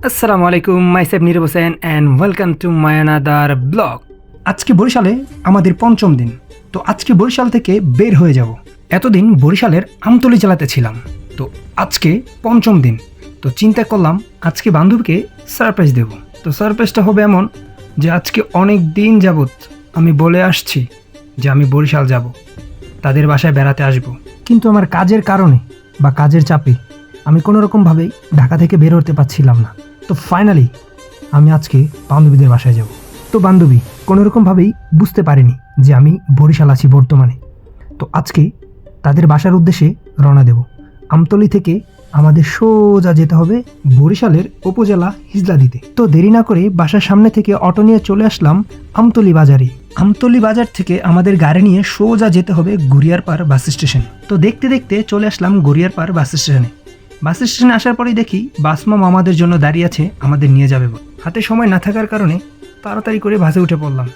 আসসালামু আলাইকুম, myself Nirob Hossain and welcome to my another blog. আজকে বরিশালে আমাদের পঞ্চম দিন। তো আজকে বরিশাল থেকে বের হয়ে যাব। এতদিন বরিশালের আমতলী জেলাতে ছিলাম, তো আজকে পঞ্চম দিন। তো চিন্তা করলাম আজকে বান্ধবীকে সারপ্রাইজ দেব। তো সারপ্রাইজটা হবে এমন যে আজকে অনেক দিন যাবত আমি বলে আসছি যে আমি বরিশাল যাব, তাদের বাসায় বেড়াতে আসব, কিন্তু আমার কাজের কারণে বা কাজের চাপে আমি কোনোরকমভাবেই ঢাকা থেকে বের হতে পারছিলাম না। তো ফাইনালি আমি আজকে বান্ধবীদের বাসায় যাব। তো বান্ধবী কোনোরকমভাবেই বুঝতে পারেনি যে আমি বরিশাল আছি বর্তমানে। তো আজকে তাদের বাসার উদ্দেশ্যে রওনা দেব। আমতলী থেকে আমাদের সোজা যেতে হবে বরিশালের উপজেলা হিজলাদিতে। তো দেরি না করে বাসার সামনে থেকে অটো নিয়ে চলে আসলাম আমতলী বাজারে। আমতলী বাজার থেকে আমাদের গাড়ি নিয়ে সোজা যেতে হবে গড়িয়ারপাড় বাস স্টেশন। তো দেখতে দেখতে চলে আসলাম গড়িয়ারপাড় বাস স্টেশনে। বাস স্টেশনে আসার পরেই দেখি বাসমাম আমাদের জন্য দাঁড়িয়ে আছে, আমাদের নিয়ে যাবে বলে। হাতে সময় না থাকার কারণে তাড়াতাড়ি করে বাসে উঠে পড়লাম।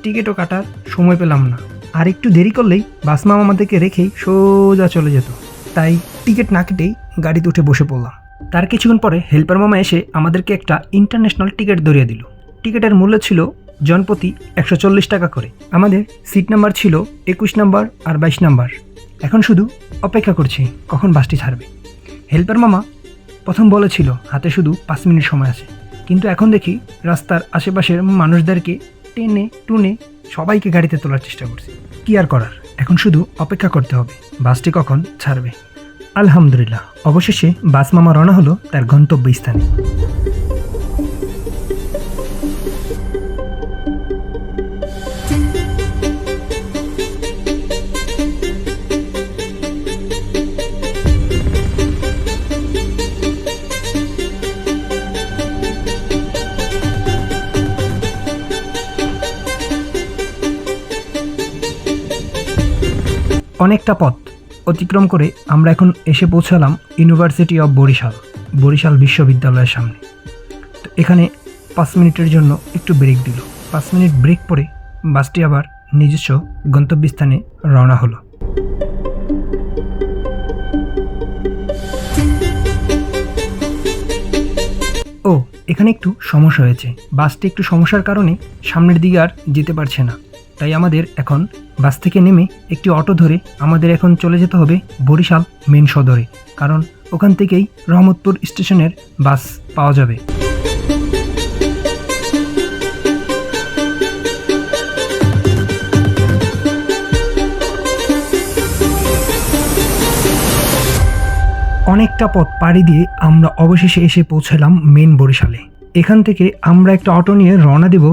টিকিটও কাটার সময় পেলাম না, আর একটু দেরি করলেই বাসমাম আমাদেরকে রেখেই সোজা চলে যেত। তাই টিকিট না কেটেই গাড়িতে উঠে বসে পড়লাম। তার কিছুক্ষণ পরে হেল্পার মামা এসে আমাদেরকে একটা ইন্টারন্যাশনাল টিকিট ধরিয়ে দিল। টিকিটের মূল্য ছিল জনপ্রতি 140 টাকা করে। আমাদের সিট নাম্বার ছিল 21 নাম্বার আর 22 নাম্বার। এখন শুধু অপেক্ষা করছি কখন বাসটি ছাড়বে। হেল্পার মামা প্রথম বলেছিল হাতে শুধু 5 মিনিট সময় আছে, কিন্তু এখন দেখি রাস্তার আশেপাশের মানুষদেরকে টেনে টুনে সবাইকে গাড়িতে তোলার চেষ্টা করছে। কি আর করার, এখন শুধু অপেক্ষা করতে হবে বাসটি কখন ছাড়বে। আলহামদুলিল্লাহ, অবশেষে বাস মামা রওনা হলো তার গন্তব্যস্থানে। অনেকটা পথ অতিক্রম করে আমরা এখন এসে পৌঁছালাম ইউনিভার্সিটি অফ বরিশাল, বরিশাল বিশ্ববিদ্যালয়ের সামনে। তো এখানে 5 মিনিটের জন্য একটু ব্রেক দিল। 5 মিনিট ব্রেক পরে বাসটি আবার নিজস্ব গন্তব্যস্থানে রওনা হলো। ও, এখানে একটু সমস্যা হয়েছে। বাসটি একটু সমস্যার কারণে সামনের দিকে আর যেতে পারছে না। তাই আমাদের এখন বাস থেকে নেমে একটি অটো ধরে আমাদের এখন চলে যেতে হবে বরিশাল মেন সদরে, কারণ ওখান থেকেই রহমতপুর স্টেশনের বাস পাওয়া যাবে। অনেকটা পথ পাড়ি দিয়ে আমরা অবশেষে এসে পৌঁছালাম মেন বরিশালে। এখান থেকে আমরা একটা অটো নিয়ে রওনা দেব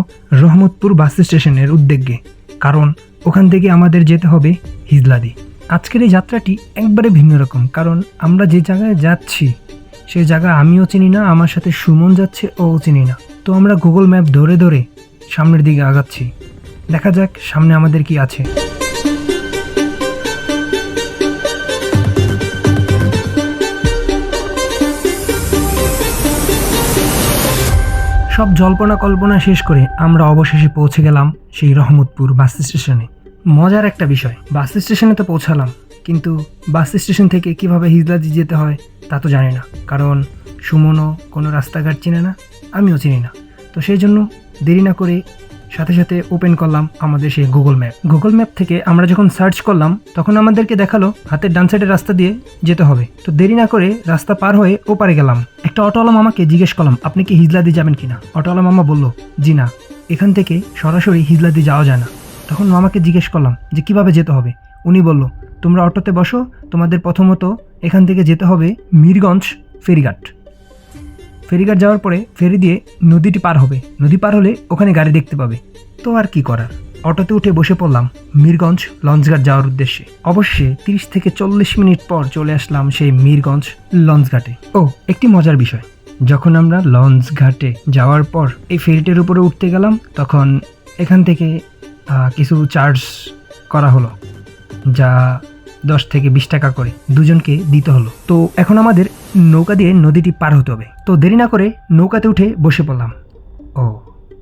রহমতপুর বাস স্টেশনের উদ্দেশ্যে, কারণ ওখান থেকে আমাদের যেতে হবে হিজলাদি। আজকের এই যাত্রাটি একবারে ভিন্ন রকম, কারণ আমরা যে জায়গায় যাচ্ছি সেই জায়গা আমিও চিনি না, আমার সাথে সুমন যাচ্ছে ও চিনি না। তো আমরা গুগল ম্যাপ ধরে ধরে সামনের দিকে আগাচ্ছি। দেখা যাক সামনে আমাদের কি আছে। সব জল্পনা কল্পনা শেষ করে আমরা অবশেষে পৌঁছে গেলাম সেই রহমতপুর বাস স্টেশনে। মজার একটা বিষয়, বাস স্টেশনে তো পৌঁছালাম, কিন্তু বাস স্টেশন থেকে কিভাবে হিজলাদি যেতে হয় তা তো জানি না, কারণ সুমনও কোনো রাস্তাঘাট চিনে না, আমিও চিনি না। তো সেই জন্য দেরি না করে সাথে সাথে ওপেন করলাম আমাদের সেই গুগল ম্যাপ। গুগল ম্যাপ থেকে আমরা যখন সার্চ করলাম তখন আমাদেরকে দেখালো হাতের ডান সাইডের রাস্তা দিয়ে যেতে হবে। তো দেরি না করে রাস্তা পার হয়ে ওপারে গেলাম। একটা অটোওয়ালা মামাকে জিজ্ঞেস করলাম, আপনি কি হিজলাদি যাবেন কিনা? অটোওয়ালা মামা বলল, জি না, এখান থেকে সরাসরি হিজলাদি যাওয়া যায় না। তখন মামাকে জিজ্ঞেস করলাম যে কিভাবে যেতে হবে। উনি বলল, তোমরা অটোতে বসো, তোমাদের প্রথমত এখান থেকে যেতে হবে মিরগঞ্জ ফেরিঘাট। ফেরিঘাট যাওয়ার পরে ফেরি দিয়ে নদীটি পার হবে, নদী পার হলে ওখানে গাড়ি দেখতে পাবে। তো আর কি করার, অটোতে উঠে বসে পড়লাম মিরগঞ্জ লঞ্চঘাট যাওয়ার উদ্দেশ্যে। অবশ্যই 30 থেকে 40 মিনিট পর চলে আসলাম সেই মিরগঞ্জ লঞ্চঘাটে। ও, একটি মজার বিষয়, যখন আমরা লঞ্চঘাটে যাওয়ার পর এই ফেরিটির উপরে উঠতে গেলাম তখন এখান থেকে কিছু চার্জ করা হলো, যা 10 থেকে 20 টাকা করে দুজনকে দিতে হলো। তো এখন আমাদের নৌকা দিয়ে নদীটি পার হতে হবে। তো দেরি না করে নৌকাতে উঠে বসে পড়লাম। ও,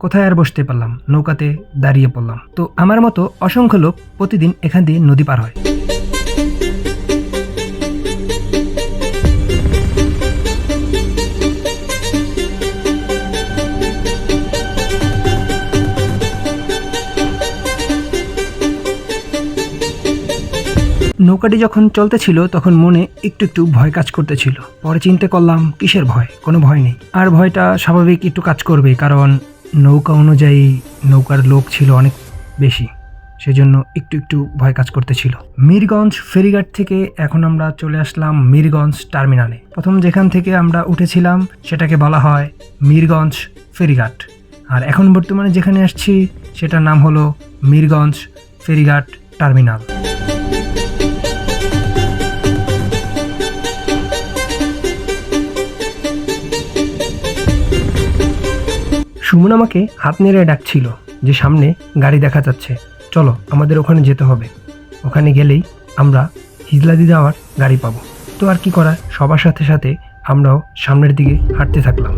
কোথায় আর বসতে পারলাম, নৌকাতে দাঁড়িয়ে পড়লাম। তো আমার মতো অসংখ্য লোক প্রতিদিন এখান দিয়ে নদী পার হয়। নৌকাটি যখন চলতেছিল তখন মনে একটু একটু ভয় কাজ করতেছিল। পরে চিন্তা করলাম কিসের ভয়, কোনো ভয় নেই। আর ভয়টা স্বাভাবিক একটু কাজ করবে, কারণ নৌকা অনুযায়ী নৌকার লোক ছিল অনেক বেশি, সেজন্য একটু একটু ভয় কাজ করতেছিল। মিরগঞ্জ ফেরিঘাট থেকে এখন আমরা চলে আসলাম মিরগঞ্জ টার্মিনালে। প্রথম যেখান থেকে আমরা উঠেছিলাম সেটাকে বলা হয় মিরগঞ্জ ফেরিঘাট, আর এখন বর্তমানে যেখানে আসছি সেটার নাম হলো মিরগঞ্জ ফেরিঘাট টার্মিনাল। সুমন আমাকে হাত নেড়ে ডাকছিল যে সামনে গাড়ি দেখা যাচ্ছে, চলো আমাদের ওখানে যেতে হবে। ওখানে গেলেই আমরা হিজলাদি যাওয়ার গাড়ি পাবো। তো আর কি করার, সবার সাথে সাথে আমরাও সামনের দিকে হাঁটতে থাকলাম।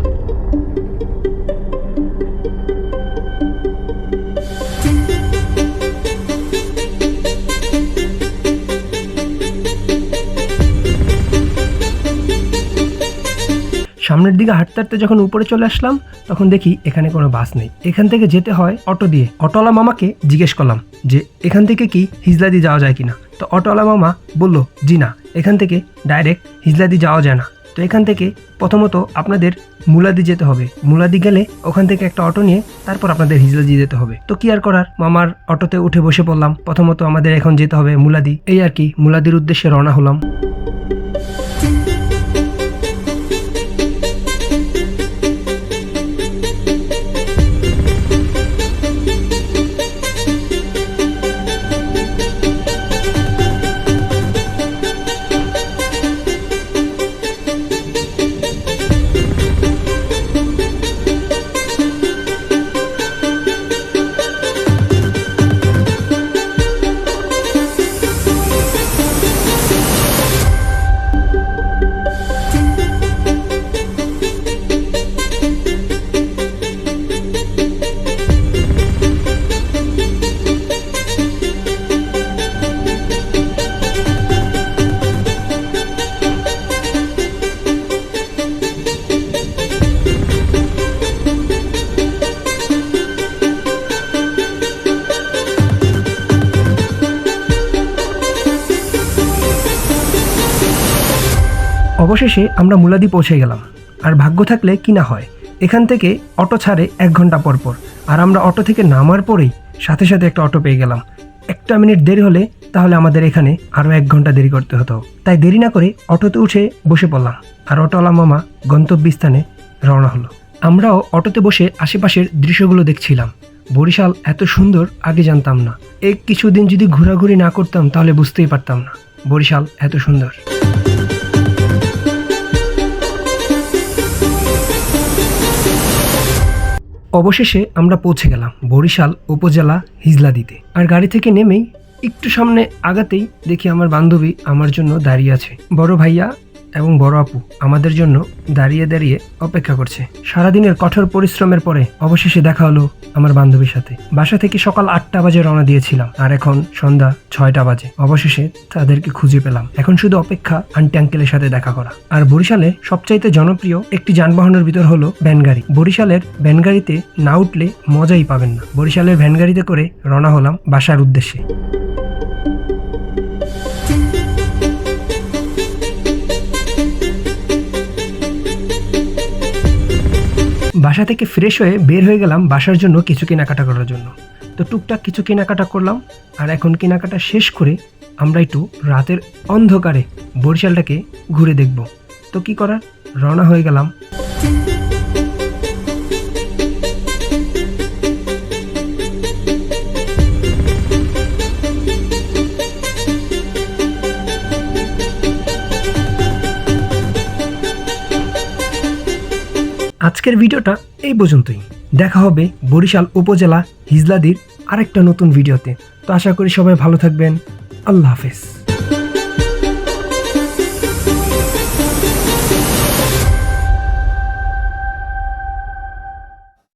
সামনের দিকে হাঁটতে হাঁটতে যখন উপরে চলে আসলাম তখন দেখি এখানে কোনো বাস নেই, এখান থেকে যেতে হয় অটো দিয়ে। অটোওয়ালা মামাকে জিজ্ঞেস করলাম যে এখান থেকে কি হিজলাদি যাওয়া যায় কিনা। তো অটোওয়ালা মামা বলল জি না, এখান থেকে ডাইরেক্ট হিজলাদি যাওয়া যায় না। তো এখান থেকে প্রথমত আপনাদের মুলাদি যেতে হবে, মুলাদি গেলে ওখান থেকে একটা অটো নিয়ে তারপর আপনাদের হিজলাদি যেতে হবে। তো কি আর করার, মামার অটোতে উঠে বসে পড়লাম। প্রথমত আমাদের এখন যেতে হবে মুলাদি, এই আর কি। মুলাদির উদ্দেশ্যে রওনা হলাম। অবশেষে আমরা মুলাদি পৌঁছে গেলাম। আর ভাগ্য থাকলে কি না হয়, এখান থেকে অটো ছাড়ে 1 ঘন্টা পর পর, আর আমরা অটো থেকে নামার পরেই সাথে সাথে একটা অটো পেয়ে গেলাম। 1 মিনিট দেরি হলে তাহলে আমাদের এখানে আরও 1 ঘন্টা দেরি করতে হতো। তাই দেরি না করে অটোতে উঠে বসে পড়লাম, আর অটোওয়ালা মামা গন্তব্যস্থানে রওনা হলো। আমরাও অটোতে বসে আশেপাশের দৃশ্যগুলো দেখছিলাম। বরিশাল এত সুন্দর আগে জানতাম না। কিছুদিন যদি ঘোরাঘুরি না করতাম তাহলে বুঝতেই পারতাম না বরিশাল এত সুন্দর। অবশেষে আমরা পৌঁছে গেলাম বরিশাল উপজেলা হিজলাদিতে। আর গাড়ি থেকে নেমেই একটু সামনে আগাতেই দেখি আমার বান্ধবী আমার জন্য দাঁড়িয়ে আছে। বড় ভাইয়া এবং বড় আপু আমাদের জন্য দাঁড়িয়ে দাঁড়িয়ে অপেক্ষা করছে। সারাদিনের কঠোর পরিশ্রমের পরে অবশেষে দেখা হলো আমার বান্ধবীর সাথে। বাসা থেকে সকাল 8টা বাজে রওনা দিয়েছিলাম, আর এখন সন্ধ্যা 6টা বাজে। অবশেষে তাদেরকে খুঁজে পেলাম। এখন শুধু অপেক্ষা আন্টি আঙ্কেলের সাথে দেখা করা। আর বরিশালে সবচাইতে জনপ্রিয় একটি যানবাহনের ভিতর হলো ভ্যানগাড়ি। বরিশালের ভ্যানগাড়িতে না উঠলে মজাই পাবেন না। বরিশালের ভ্যানগাড়িতে করে রওনা হলাম বাসার উদ্দেশ্যে। বাসা থেকে ফ্রেশ হয়ে বের হয়ে গেলাম বাসার জন্য কিছু কেনাকাটা করার জন্য। তো টুকটাক কিছু কেনাকাটা করলাম, আর এখন কেনাকাটা শেষ করে আমরা একটু রাতের অন্ধকারে বরিশালটাকে ঘুরে দেখব। তো কি করার, রওনা হয়ে গেলাম। আজকের ভিডিওটা এই পর্যন্তই। দেখা হবে বরিশাল উপজেলা হিজলাদির আরেকটা নতুন ভিডিওতে। তো আশা করি সবাই ভালো থাকবেন। আল্লাহ হাফেজ।